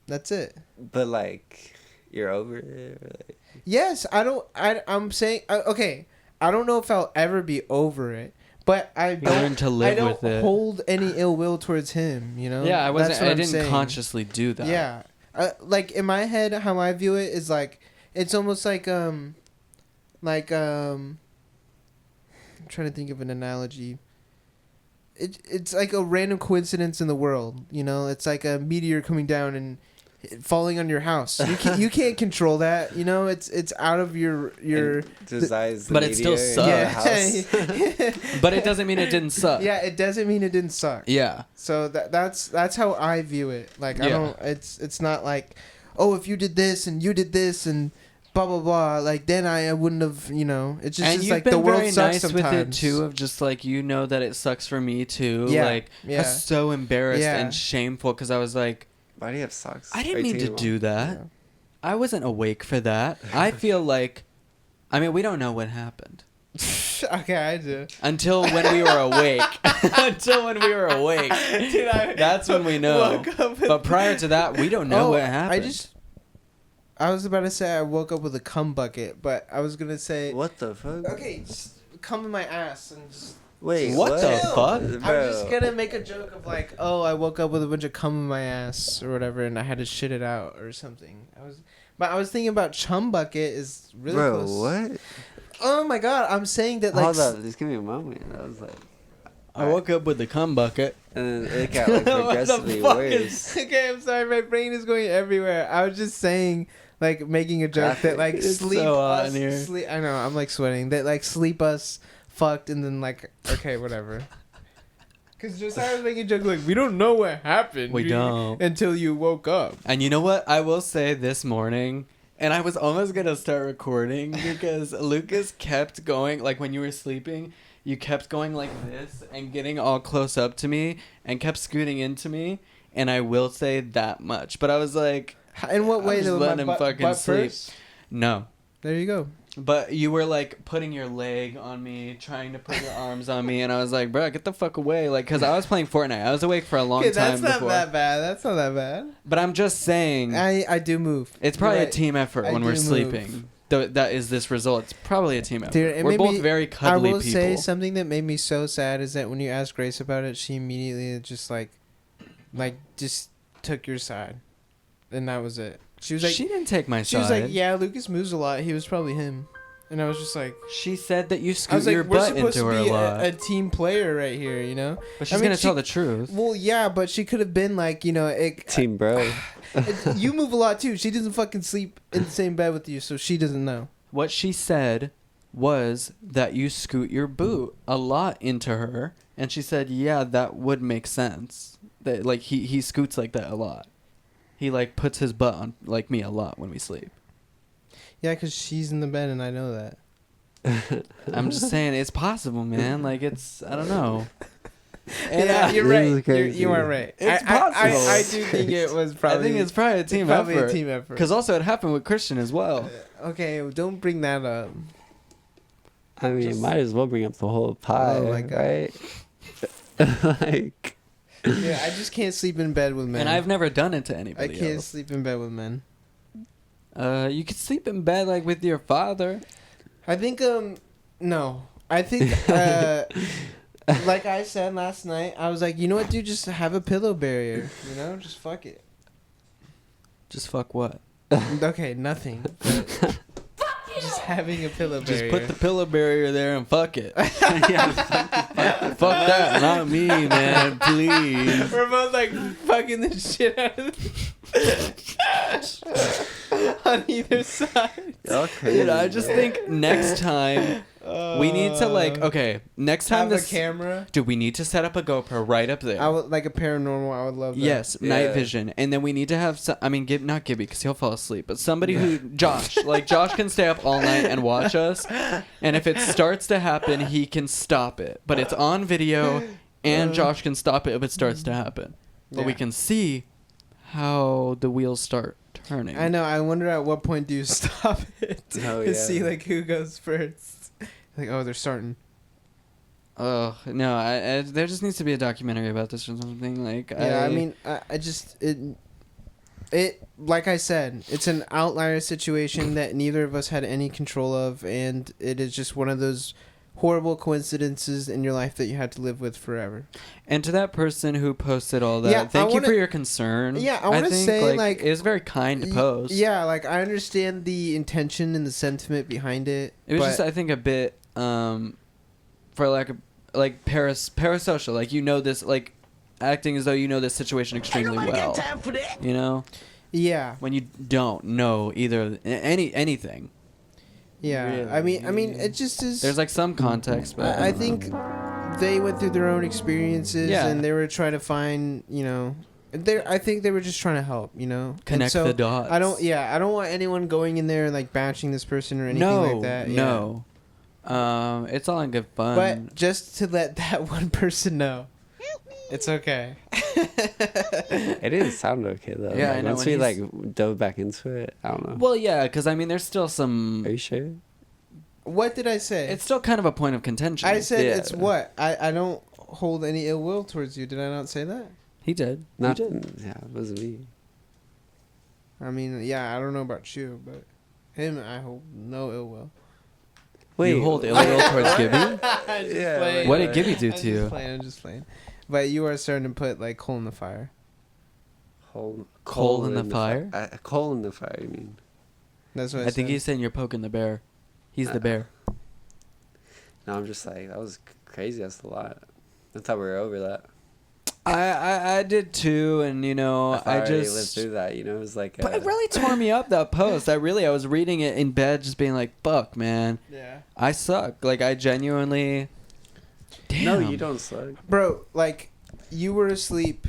That's it. But like you're over it. Or like, Yes, I'm saying okay. I don't know if I'll ever be over it, but I Learn don't. to live I don't with it. hold any ill will towards him. You know. Yeah, I wasn't. That's what I I'm didn't saying. consciously do that. Yeah, like in my head, how I view it is like it's almost like I'm trying to think of an analogy. It's like a random coincidence in the world, you know. It's like a meteor coming down and falling on your house. You can't control that. You know, it's out of your Decides the But it still media in sucks. the house. But it doesn't mean it didn't suck. Yeah, it doesn't mean it didn't suck. Yeah. So that's how I view it. Like I Yeah. don't. It's not like, oh, if you did this and you did this and blah blah blah. Like then I wouldn't have. You know, it's just, And it's you've like been the world very sucks nice sometimes. with it too, of just like, you know, that it sucks for me too. Yeah, Like I yeah. was so embarrassed Yeah. and shameful because I was like, Why do you have socks? I Are didn't you mean to taking do them that. Yeah. I wasn't awake for that. I feel like, I mean, we don't know what happened Okay, I do. until when we were awake. Until when we were awake. Dude, That's when we know. woke up with- But prior to that, we don't know Oh, what happened. I was about to say I woke up with a cum bucket, but I was gonna say them? What the fuck? okay, just cum in my ass and just. Wait, What the fuck? I'm just gonna make a joke of like, oh, I woke up with a bunch of cum in my ass or whatever, and I had to shit it out or something. But I was thinking about chum bucket is really Bro, close. what? Oh my god, I'm saying that like. Hold up, just give me a moment. I was like, I woke up with the cum bucket. and then it got like What the progressively fuck worse. Okay, I'm sorry, my brain is going everywhere. I was just saying, like, making a joke that like It's sleep so hot us. in here. Sleep, I know, I'm like sweating. That like sleep us fucked and then like okay, whatever. Because Josiah was making a joke like we don't know what happened. We don't. until you woke up. And you know what? I will say this morning, and I was almost going to start recording because Lucas kept going, like when you were sleeping, you kept going like this and getting all close up to me and kept scooting into me. And I will say that much. But I was like, In what I'm way just though? letting him fucking sleep. First? No. There you go. But you were like putting your leg on me, trying to put your arms on me, and I was like, bro, get the fuck away. Like, because I was playing Fortnite. I was awake for a long Okay, time that's not before. that bad. That's not that bad. But I'm just saying, I do move. it's probably You're a right. team effort I when we're do move. sleeping. That is this result. It's probably a team effort. Dude, it We're made both me- very cuddly I will people. say something that made me so sad is that when you asked Grace about it, she immediately just just took your side, and that was it. She was like, she didn't take my she side. was like, yeah, Lucas moves a lot. He was probably him, and I was just like, She said that you I scoot was like, your we're butt supposed into to her be a lot. a team player right here, you know. But she's I mean, gonna she- tell the truth. Well, yeah, but she could have been like, you know, Team bro. you move a lot too. She doesn't fucking sleep in the same bed with you, so she doesn't know. What she said was that you scoot your boot a lot into her, and she said, yeah, that would make sense. That like he scoots like that a lot. He like puts his butt on like me a lot when we sleep. Yeah, because she's in the bed and I know that. I'm just saying it's possible, man. Like it's I don't know. And Yeah, you're This is right. crazy. You are right. It's I possible. do think it was probably. I think it's probably a team probably effort. a team effort. Because also it happened with Christian as well. Okay, don't bring that up. I mean, Just- might as well bring up the whole pie, Oh my God. right? Like, Yeah, I just can't sleep in bed with men. And I've never done it to I anybody can't else. sleep in bed with men. You could sleep in bed like with your father. I think no. I think like I said last night, I was like, you know what, dude, just have a pillow barrier. You know, just fuck it. Just fuck what? Okay, nothing. Just having a pillow Just barrier. put the pillow barrier there and fuck it. Fuck that, not me, man. Please. We're both like fucking the shit out of on either side. okay. Dude, I just think next time we need to like next time have this a camera. dude, we need to set up a GoPro right up there. I would like a paranormal. I would love that. Yes, Yeah. night vision, and then we need to have some. I mean, not Gibby because he'll fall asleep, but somebody who Josh can stay up all night and watch us, and if it starts to happen, he can stop it. But it's on video, and Josh can stop it if it starts to happen. But we Yeah. can see how the wheels start turning. I know. I wonder at what point do you stop it Oh, to yeah. see like who goes first. Like, oh, they're starting. Oh no! I there just needs to be a documentary about this or something. Like, Yeah, I mean, I just it like I said, it's an outlier situation that neither of us had any control of, and it is just one of those horrible coincidences in your life that you had to live with forever. and to that person who posted all that, Yeah, I thank you wanna- for your concern. Yeah, I wanna think, say, like, it was very kind to post. Yeah, like I understand the intention and the sentiment behind it. It was but just, I think, a bit, for like parasocial. Like, you know this, like, acting as though you know this situation extremely well. You know? Yeah. when you don't know either anything. Yeah. Really? I mean, it just is. There's like some context, but I don't think know. they went through their own experiences, Yeah. and they were trying to find, I think they were just trying to help, And Connect so the dots. I don't want anyone going in there and like bashing this person or anything no, like that. Yeah. no. It's all in good fun. But just to let that one person know, it's okay. It didn't sound okay though. Yeah, Like, I know, once when we he's- like dove back into it, I don't know. well, yeah, because I mean, there's still some. Are you sure? What did I say? It's still kind of a point of contention. I said Yeah. it's what? I don't hold any ill will towards you. Did I not say that? He did. Not. He did. Yeah, it wasn't me. I mean, yeah, I don't know about you, but him, I hold no ill will. Wait, You hold ill will towards Gibby? Yeah, playing. What did Gibby do to you? I'm just playing. But you are starting to put like coal in the fire. Coal in the fire? Coal in the fire. You mean? That's what I I think said. he's saying you're poking the bear. He's the bear. No, I'm just like that was crazy. That's a lot. I thought we were over that. I did too, and I already lived just. through that. You know, it was like. But it really tore me up, that post. I was reading it in bed, just being like, "Fuck, man, Yeah. I suck." Like I genuinely. Damn. No, you don't suck. Bro, like you were asleep.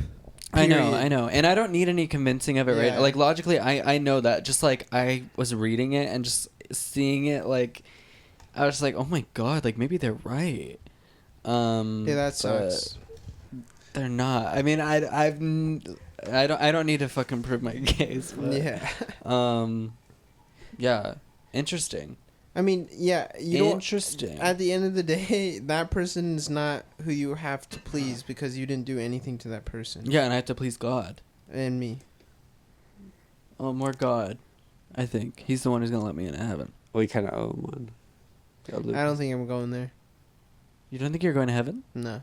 I know, period. and I don't need any convincing of it, Yeah. right? Like logically, I know that. Just like I was reading it and just seeing it, like I was just like, "Oh my god!" Like maybe they're right. Yeah, that but sucks. They're not. I mean, I don't need to fucking prove my case. But, Yeah. Yeah. Interesting. I mean, yeah, you don't. Interesting. At the end of the day, that person is not who you have to please because you didn't do anything to that person. Yeah, and I have to please God. And me. Oh, more God. I think he's the one who's gonna let me into heaven. We kind of owe him one. I don't think I'm going there. You don't think you're going to heaven? No.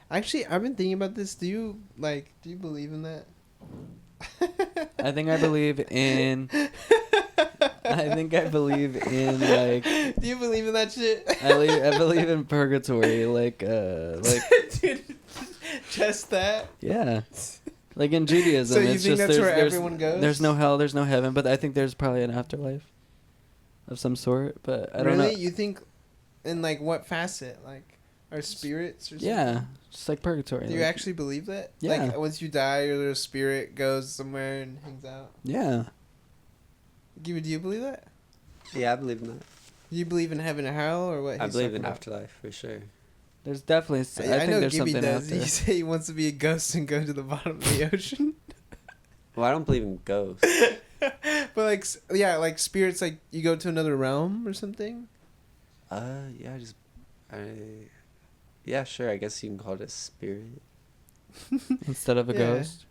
Actually, I've been thinking about this. Do you believe in that? I think I believe in. I think I believe in like. Do you believe in that shit? I believe in purgatory, like Dude, just that. yeah, like in Judaism. So you it's think just that's where there's everyone goes? There's no hell, there's no heaven, but I think there's probably an afterlife of some sort. But I don't know. Really? You think in like what facet? Like our spirits or something? Yeah, just like purgatory. Do you like- actually believe that? Yeah. Like once you die, your little spirit goes somewhere and hangs out. Yeah. Do you believe that? Yeah, I believe in that. Do you believe in heaven and hell or what? I he's believe talking in about? afterlife for sure. There's definitely. I think know there's Gibby something does. out He there. say he wants to be a ghost and go to the bottom of the ocean. Well, I don't believe in ghosts. But like, yeah, like spirits, like you go to another realm or something. Yeah, yeah, sure. I guess you can call it a spirit. Instead of a Yeah. ghost.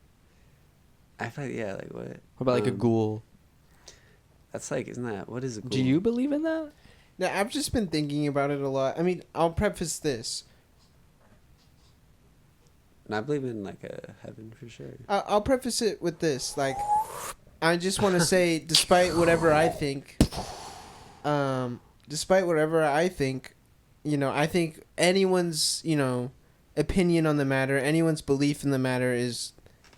I feel like, yeah, like what? What about like a ghoul? That's like, isn't that what is a ghoul? Do you believe in that? Now I've just been thinking about it a lot. I mean, I'll preface this. And I believe in like a heaven for sure. I'll preface it with this. Like, I just want to say, despite whatever I think, I think anyone's, opinion on the matter, anyone's belief in the matter is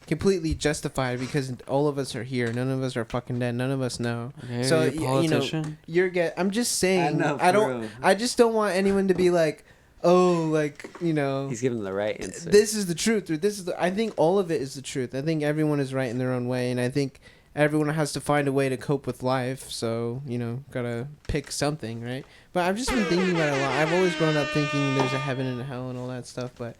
completely justified because all of us are here. None of us are fucking dead. None of us know. Okay, So, are you a politician? I'm just saying. I know, I for don't. real. I just don't want anyone to be like, oh, like He's giving the right answer. this is the truth, or this is the. I think all of it is the truth. I think everyone is right in their own way, and I think everyone has to find a way to cope with life. So gotta pick something, right? But I've just been thinking about it a lot. I've always grown up thinking there's a heaven and a hell and all that stuff, but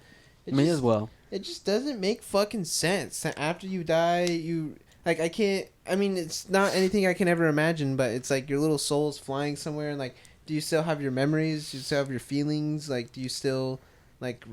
Me as well. it just doesn't make fucking sense that after you die, you like I can't. I mean, it's not anything I can ever imagine, but it's like your little soul's flying somewhere, and like, do you still have your memories? Do you still have your feelings? Like, do you still like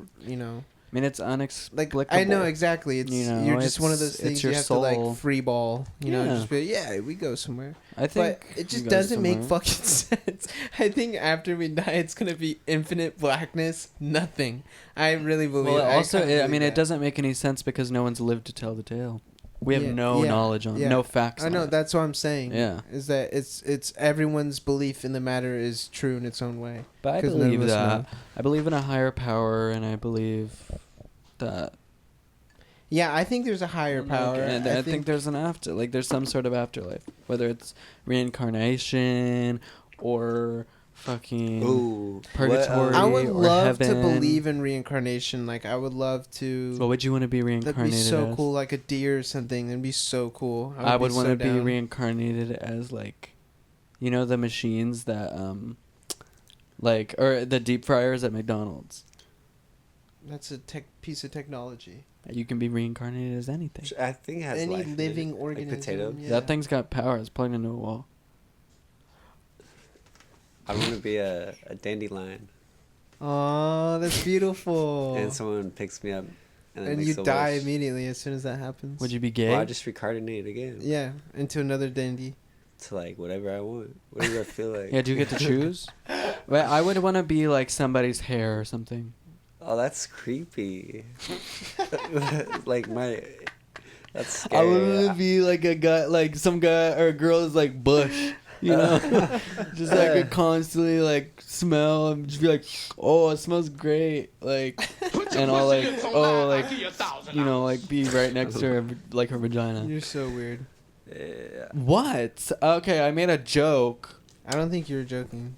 I mean, it's unexplicable. like I know exactly. It's you're just one of those it's things your you have soul. to like free ball. Yeah. Just be we go somewhere. I think But it just you go doesn't make somewhere. fucking sense. I think after we die, it's gonna be infinite blackness, nothing. I really believe. Well, also, kinda I believe mean, that. it doesn't make any sense because no one's lived to tell the tale. We have Yeah, no yeah, knowledge on, yeah. no facts. I know on it. that's what I'm saying. Yeah. is that it's everyone's belief in the matter is true in its own way. But I 'Cause none of believe us that. know. I believe in a higher power, and I believe that. Yeah, I think there's a higher power. And I think there's an after, like there's some sort of afterlife, whether it's reincarnation or fucking Ooh, purgatory I would or love to heaven. believe in reincarnation. Like, I would love to. What would you want to be That'd reincarnated be so as? cool, like a deer or something. That'd be so cool. I would want to be down. reincarnated as like, you know, the machines that like, or the deep fryers at McDonald's. That's a piece of technology. You can be reincarnated as anything. I think it has Any life in it. living Like organism. potato. Yeah. That thing's got power. It's plugged into a wall. I want to be a dandelion, Oh, that's beautiful. and someone picks me up, and, then And makes you a die wish. immediately as soon as that happens. Would you be gay? Well, I just reincarnate again Yeah, into another dandy. to like whatever I want, whatever I feel like. Yeah, do you get to choose? Well, I would want to be like somebody's hair or something. Oh, that's creepy. Like my, that's I scary. would want to be like a guy, like some guy or a girl is like Bush, you know, just like a constantly like smell and just be like, oh, it smells great, like, and I'll like, oh, like, you know, like be right next to her, like her vagina. You're so weird. Yeah. What? Okay, I made a joke. I don't think you're joking.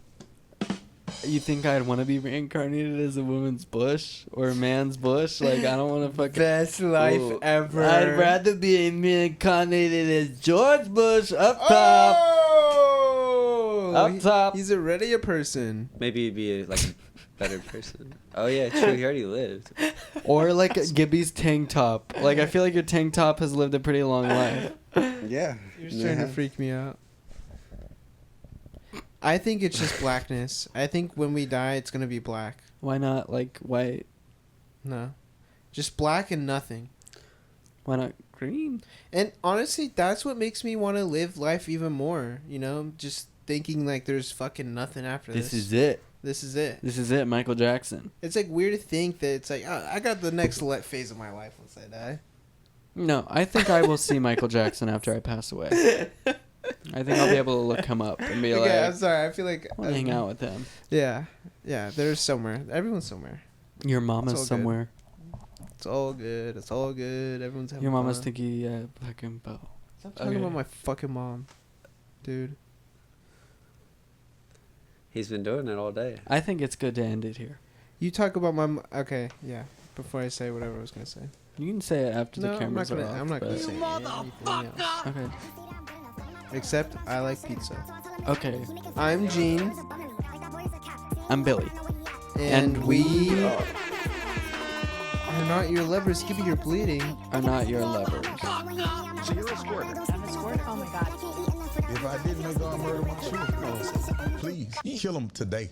You think I'd want to be reincarnated as a woman's bush or a man's bush? Like, I don't want to fucking... Best life Ooh. ever. I'd rather be reincarnated as George Bush up top. Oh! Up top. He's already a person. Maybe you'd be like a better person. Oh yeah, true. He already lived. Or like Gibby's tank top. Like, I feel like your tank top has lived a pretty long life. Yeah. You're starting to freak me out. I think it's just blackness. I think when we die, it's gonna be black. Why not, like, white? No, just black and nothing. Why not green? And honestly, that's what makes me want to live life even more. You know, just thinking like there's fucking nothing after this. This is it. This is it. This is it, Michael Jackson. It's like weird to think that it's like, oh, I got the next phase of my life once I die. No, I think I will see Michael Jackson after I pass away. I think I'll be able to look him up and be Okay, I'm like, sorry. I feel like I want to hang out with him. Yeah, yeah. There's somewhere. Everyone's somewhere. Your It's all mama's good. somewhere. It's all good. It's all good. Everyone's having Your mama's fun. thinking, yeah, fucking bow. Stop talking Okay. about my fucking mom, dude. He's been doing it all day. I think it's good to end it here. You talk about my. Okay, yeah. Before I say whatever I was gonna say. You can say it after No, the I'm cameras not gonna. are off. I'm not gonna but- say anything else. Okay. Except I like pizza. Okay. I'm Gene, I'm Billy. and we are not your lovers. Give me your bleeding. Are not your lovers. So you're a squirter. I'm a squirt? Oh my god. If I didn't make all murder my children, please kill them today.